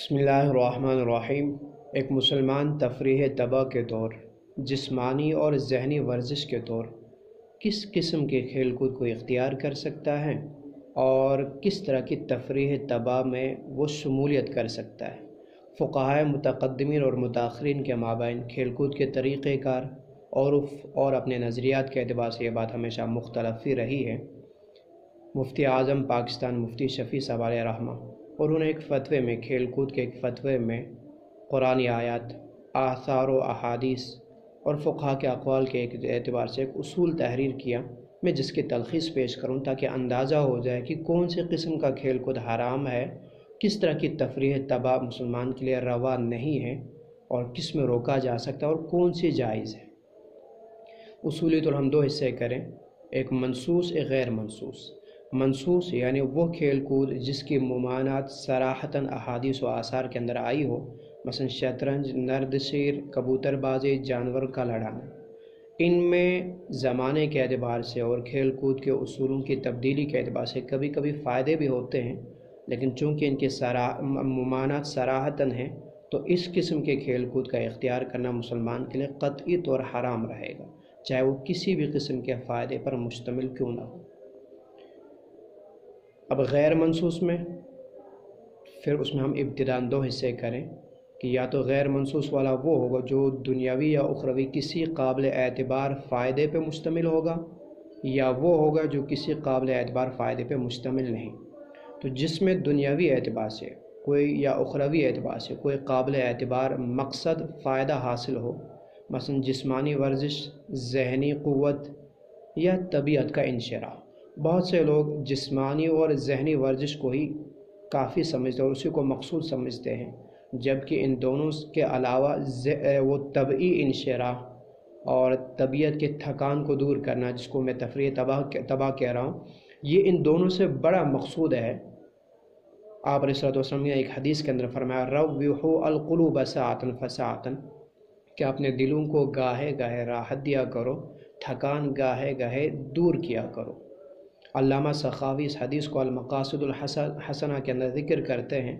बिस्मिल्लाहिर्रहमानिर्रहीम। एक मुसलमान तफरीह तबा के दौर, जिस्मानी और ज़हनी वर्जिश के दौर किस किस्म के खेल कूद को इख्तियार कर सकता है और किस तरह की तफरीह तबा में वो शमूलियत कर सकता है। फ़ुक़हा मुतक़द्दिमीन और मुताख़िरीन के माबैन खेल कूद के तरीक़ेकार और अपने नज़रियात के एतबार से ये बात हमेशा मुख्तलफ़ रही है। मुफ्ती आज़म पाकिस्तान मुफ्ती शफ़ी साहब अलैहि रहमा, और उन्होंने एक फ़तवे में, खेल कूद के एक फ़तवे में कुरानी आयत, आसार व अहादीस और फ़ुक़हा के अक़वाल के एक एतबार से एक उसूल तहरीर किया। मैं जिसकी तलख़ीस पेश करूँ ताकि अंदाज़ा हो जाए कि कौन सी किस्म का खेल कूद हराम है, किस तरह की तफरीह तबा मुसलमान के लिए रवा नहीं है और किस में रोका जा सकता है और कौन सी जायज़ है। उसूली तो हम दो हिस्से करें, एक मनसूस, एक गैर मनसूस। मनसूस यानी वो खेल कूद जिसकी मुमानात सराहतन अहादीस व आसार के अंदर आई हो, मसलन शतरंज, नर्दशीर, कबूतरबाजी, जानवर का लड़ाना। इनमें ज़माने के एतबार से और खेल कूद के उसूलों की तब्दीली के एतबार से कभी कभी फ़ायदे भी होते हैं, लेकिन चूँकि इनके मुमानात सराहतन हैं तो इस किस्म के खेल कूद का इख्तियार करना मुसलमान के लिए क़तई तौर हराम रहेगा, चाहे वो किसी भी किस्म के फ़ायदे पर मुश्तमिल क्यों ना हो। अब गैर मनसूस में फिर उसमें हम इब्तिदान दो हिस्से करें कि या तो गैर मनसूस वाला वो होगा जो दुनियावी या उखरवी किसी काबिल एतबार फ़ायदे पे मुश्तमिल होगा, या वो होगा जो किसी काबिल एतबार फ़ायदे पे मुश्तमिल नहीं। तो जिसमें दुनियावी एतबार से कोई या उखरवी एतबार से कोई काबिल एतबार मकसद फ़ायदा हासिल हो, मसलन जिस्मानी वर्जिश, ज़हनी क़ुव्वत या तबीयत का इंशराह। बहुत से लोग जिस्मानी और ज़हनी वर्जिश को ही काफ़ी समझते हैं और उसी को मकसूद समझते हैं, जबकि इन दोनों के अलावा वो तबई इंशराह और तबीयत के थकान को दूर करना, जिसको मैं तफरीह तबाह कह रहा हूँ, ये इन दोनों से बड़ा मकसूद है। आप अलैहि वसल्लम ने एक हदीस के अंदर फरमाया, रव्विहू अल-क़ुलूब साअतन फ़साअतन, कि अपने दिलों को गाहे गाहे राहत दिया करो, थकान गाहे गाहे दूर किया करो। अल्लामा सखावी इस हदीस को अल-मक़ासिदुल हसना के अंदर ज़िक्र करते हैं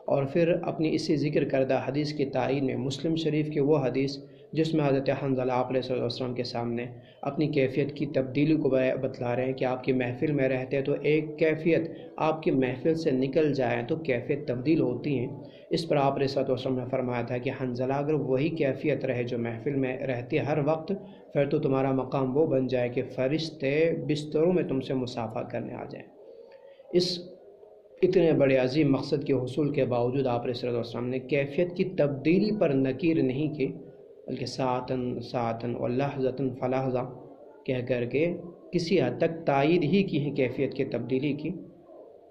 और फिर अपनी इसी ज़िक्र करदा हदीस की तायीद में मुस्लिम शरीफ की वो हदीस जिसमें हज़रत हंज़ला अलैहिस्सलाम के सामने अपनी कैफ़ियत की तब्दीली को बतला रहे हैं कि आपकी महफ़िल में रहते तो एक कैफ़ियत, आपकी महफ़िल से निकल जाए तो कैफ़ियत तब्दील होती हैं। इस पर आप अलैहिस्सलाम ने फरमाया था कि हंज़ला, अगर वही कैफ़ियत रहे जो महफ़िल में रहती हर वक्त, फिर तो तुम्हारा मकाम वो बन जाए कि फ़रिश्ते बिस्तरों में तुमसे मुसाफ़ा करने आ जाएँ। इस इतने बड़े अजीम मकसद के हुसूल के बावजूद आप अलैहिस्सलाम ने कैफ़ियत की तब्दीली पर नकीर नहीं की, बल्कि सातन सातन और लहज़तन फ़लहज़ा कह करके किसी हद तक तायीद ही की है कैफ़ियत की तब्दीली की।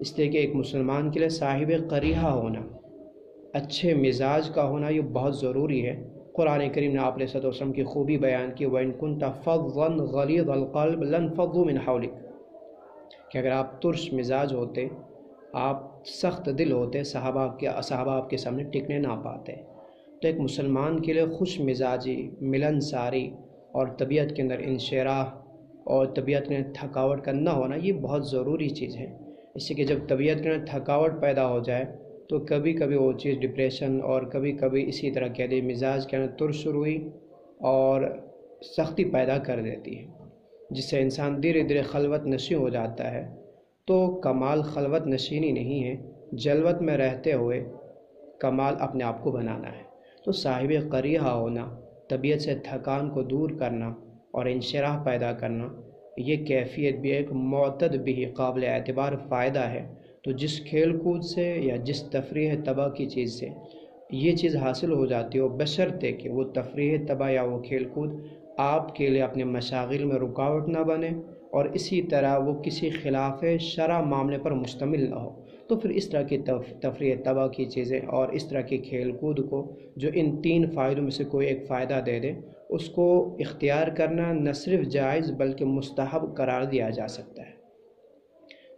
इसलिए कि एक मुसलमान के लिए साहिब क़रीहा होना, अच्छे मिजाज का होना, ये बहुत ज़रूरी है। कुरान करीम ने आप अलैहिस्सलाम की खूबी बयान की, व इन कुन्ता फ़ज़्ज़न ग़लीज़ल क़ल्ब लन्फ़ज़्ज़ू मिन हौलिक, कि अगर आप तुर्श मिजाज होते, आप सख्त दिल होते, सहाबा आपके सामने टिकने ना पाते। तो एक मुसलमान के लिए खुश मिजाजी, मिलनसारी और तबीयत के अंदर इंशराह और तबीयत में थकावट का ना होना, ये बहुत ज़रूरी चीज़ है। इससे कि जब तबीयत के अंदर थकावट पैदा हो जाए तो कभी कभी वो चीज़ डिप्रेशन और कभी कभी इसी तरह कह दे मिजाज के अंदर तुरशुरुई और सख्ती पैदा कर देती है, जिससे इंसान धीरे धीरे खलवत नशी हो जाता है। तो कमाल खलवत नशीनी नहीं है, जलवत में रहते हुए कमाल अपने आप को बनाना है। तो साहिब क़रीहा होना, तबीयत से थकान को दूर करना और इंशराह पैदा करना, ये कैफ़ियत भी एक मुअतद भी काबिल एतबार फ़ायदा है। तो जिस खेल कूद से या जिस तफरीह तबा की चीज़ से ये चीज़ हासिल हो जाती हो, बशर्ते कि वो तफरीह तबा या वो खेल कूद आपके लिए अपने मशागिल में रुकावट ना बने और इसी तरह वो किसी खिलाफ शरअ मामले पर मुश्तमिल ना हो, तो फिर इस तरह की तफरीह तबा की चीज़ें और इस तरह की खेल कूद को जो इन तीन फ़ायदों में से कोई एक फ़ायदा दे दे, उसको इख्तियार करना न सिर्फ जायज़ बल्कि मुस्तहब करार दिया जा सकता है।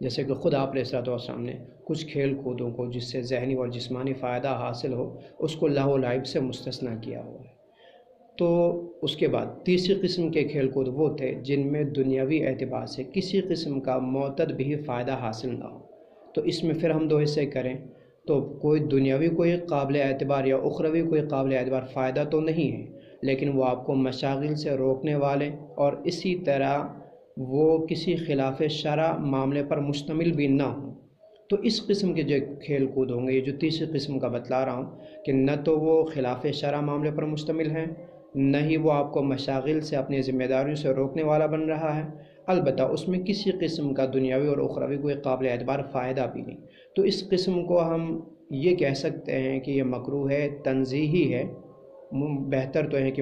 जैसे कि ख़ुद आप अलैहिस्सलाम ने कुछ खेल कूदों को जिससे ज़हनी और जिस्मानी फ़ायदा हासिल हो, उसको लहव लाइब से मुस्तस्ना किया हुआ है। तो उसके बाद तीसरी किस्म के खेल कूद वो थे जिनमें दुनियावी एतबार से किसी किस्म का मुअतद भी फ़ायदा हासिल ना हो। तो इसमें फिर हम दो हिस्से करें, تو کوئی دنیاوی کوئی قابل اعتبار یا اخروی کوئی قابل اعتبار فائدہ تو نہیں ہے، لیکن وہ آپ کو مشاغل سے روکنے والے اور اسی طرح وہ کسی خلاف شرع معاملے پر مشتمل بھی نہ ہوں۔ تو اس قسم کے جو کھیل کود ہوں گے، یہ جو تیسری قسم کا بتلا رہا ہوں کہ نہ تو وہ خلاف شرع معاملے پر مشتمل ہیں، نہ ہی وہ آپ کو مشاغل سے اپنی ذمہ داریوں سے روکنے والا بن رہا ہے، البتہ اس میں کسی قسم کا دنیاوی اور اخروی کوئی قابل اعتبار فائدہ بھی نہیں۔ تو اس قسم کو ہم یہ کہہ سکتے ہیں کہ یہ مکروہ ہے، تنزیہی ہے۔ بہتر تو ہے کہ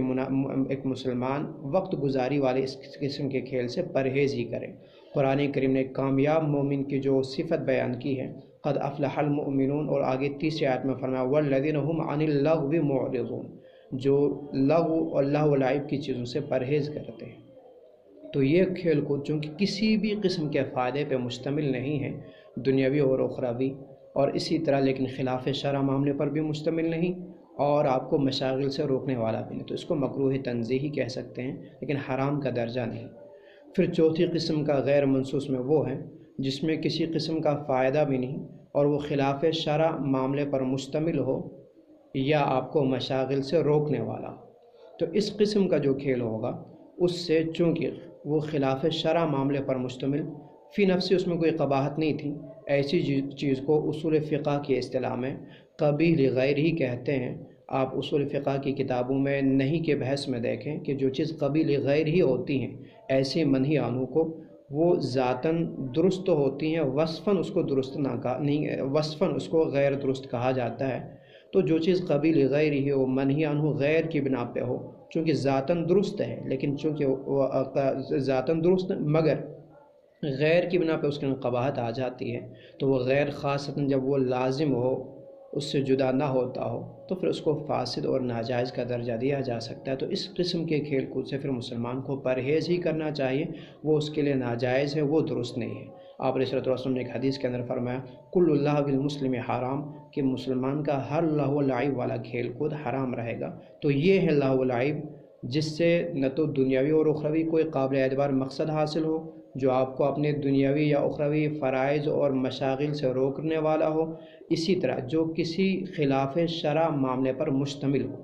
ایک مسلمان وقت گزاری والے اس قسم کے کھیل سے پرہیز ہی کرے۔ قرآن کریم نے کامیاب مومن کی جو صفت بیان کی ہے، قد افلح المؤمنون، اور آگے تیسری آیت میں فرمایا والذین هم عن اللغو معرضون، جو لغو اور لہو و لعب کی چیزوں سے پرہیز کرتے ہیں۔ تو یہ کھیل کود چونکہ کسی بھی قسم کے فائدے پہ مشتمل نہیں ہے، دنیاوی اور اخروی، اور اسی طرح لیکن خلاف شرع معاملے پر بھی مشتمل نہیں، اور آپ کو مشاغل سے روکنے والا بھی نہیں، تو اس کو مکروہ تنزیہی کہہ سکتے ہیں، لیکن حرام کا درجہ نہیں۔ پھر چوتھی قسم کا غیر منصوص میں وہ ہے جس میں کسی قسم کا فائدہ بھی نہیں اور وہ خلاف شرع معاملے پر مشتمل ہو یا آپ کو مشاغل سے روکنے والا ہو۔ تو اس قسم کا جو کھیل ہوگا اس سے چونکہ وہ خلاف شرع معاملے پر مشتمل، فی نفسی اس میں کوئی قباحت نہیں تھی، ایسی چیز کو اصول فقہ کی اصطلاح میں قبیح لغیر ہی کہتے ہیں۔ آپ اصول فقہ کی کتابوں میں نہیں کے بحث میں دیکھیں کہ جو چیز قبیح لغیر ہی ہوتی ہیں ایسے منہی عنہ کو، وہ ذاتاً درست ہوتی ہیں، وصفاً اس کو درست نہیں، وصفاً اس کو غیر درست کہا جاتا ہے۔ تو جو چیز قبیح لغیر ہی ہو، منہی عنہ غیر کی بنا پہ ہو، چونکہ ذاتاً درست ہے، لیکن چونکہ ذاتاً درست مگر غیر کی بنا پہ اس کے قباحت آ جاتی ہے، تو وہ غیر خاصتاً جب وہ لازم ہو، اس سے جدا نہ ہوتا ہو، تو پھر اس کو فاسد اور ناجائز کا درجہ دیا جا سکتا ہے۔ تو اس قسم کے کھیل کود سے پھر مسلمان کو پرہیز ہی کرنا چاہیے، وہ اس کے لیے ناجائز ہے، وہ درست نہیں ہے۔ آپ علیہ الصلوۃ والسلام نے ایک حدیث کے اندر فرمایا کل اللہ بالمسلم حرام، کہ مسلمان کا ہر لہو و لعب والا کھیل کود حرام رہے گا۔ تو یہ ہے لہو و لعب جس سے نہ تو دنیاوی اور اخروی کوئی قابل اعتبار مقصد حاصل ہو، جو آپ کو اپنے دنیاوی یا اخروی فرائض اور مشاغل سے روکنے والا ہو، اسی طرح جو کسی خلاف شرع معاملے پر مشتمل ہو۔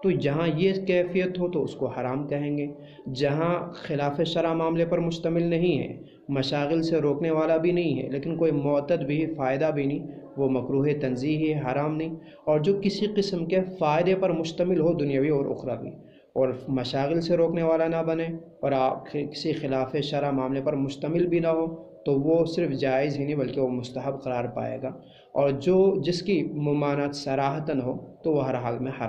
تو جہاں یہ کیفیت ہو تو اس کو حرام کہیں گے، جہاں خلاف شرع معاملے پر مشتمل نہیں ہے، مشاغل سے روکنے والا بھی نہیں ہے، لیکن کوئی معتد بھی فائدہ بھی نہیں، وہ مکروہ تنزیہی ہے، حرام نہیں۔ اور جو کسی قسم کے فائدے پر مشتمل ہو دنیاوی اور اخروی، اور مشاغل سے روکنے والا نہ بنے، اور آپ کسی خلاف شرع معاملے پر مشتمل بھی نہ ہو، تو وہ صرف جائز ہی نہیں بلکہ وہ مستحب قرار پائے گا، اور جس کی ممانعت صراحتاً ہو تو وہ ہر حال میں حرام